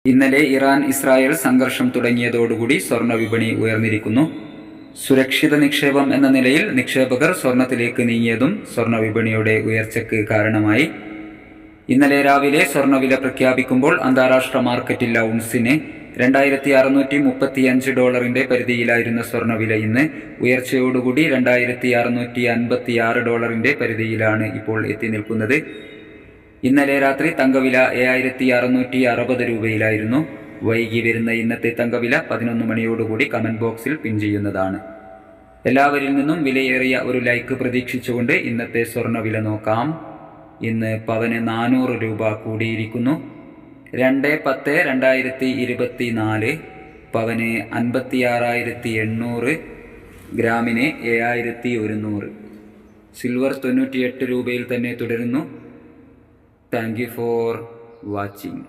ഇന്നലെ Iran Israel സംഘർഷം തുടങ്ങിയതോടുകൂടി സ്വർണ്ണ വിപണി ഉയർന്നിരിക്കുന്നു. സുരക്ഷിത നിക്ഷേപം എന്ന നിലയിൽ നിക്ഷേപകർ സ്വർണത്തിലേക്ക് നീങ്ങിയതും സ്വർണ്ണ വിപണിയുടെ ഉയർച്ചയ്ക്ക് കാരണമായി. ഇന്നലെ രാവിലെ സ്വർണ്ണവില പ്രഖ്യാപിക്കുമ്പോൾ അന്താരാഷ്ട്ര മാർക്കറ്റിൽ ഔൺസിന് $2635 പരിധിയിലായിരുന്ന സ്വർണ്ണവില ഇന്ന് ഉയർച്ചയോടുകൂടി $2656 പരിധിയിലാണ് ഇപ്പോൾ എത്തി നിൽക്കുന്നത്. ഇന്നലെ രാത്രി തങ്കവില 7660 രൂപയിലായിരുന്നു. വൈകി വരുന്ന ഇന്നത്തെ തങ്കവില 11 മണിയോടുകൂടി കമന്റ് ബോക്സിൽ പിൻ ചെയ്യുന്നതാണ്. എല്ലാവരിൽ നിന്നും വിലയേറിയ ഒരു ലൈക്ക് പ്രതീക്ഷിച്ചുകൊണ്ട് ഇന്നത്തെ സ്വർണ്ണവില നോക്കാം. ഇന്ന് പവന് 400 രൂപ കൂടിയിരിക്കുന്നു. 2/10/2024 പവന് 56,800, ഗ്രാമിന് 7100. സിൽവർ 98 രൂപയിൽ തന്നെ തുടരുന്നു. Thank you for watching.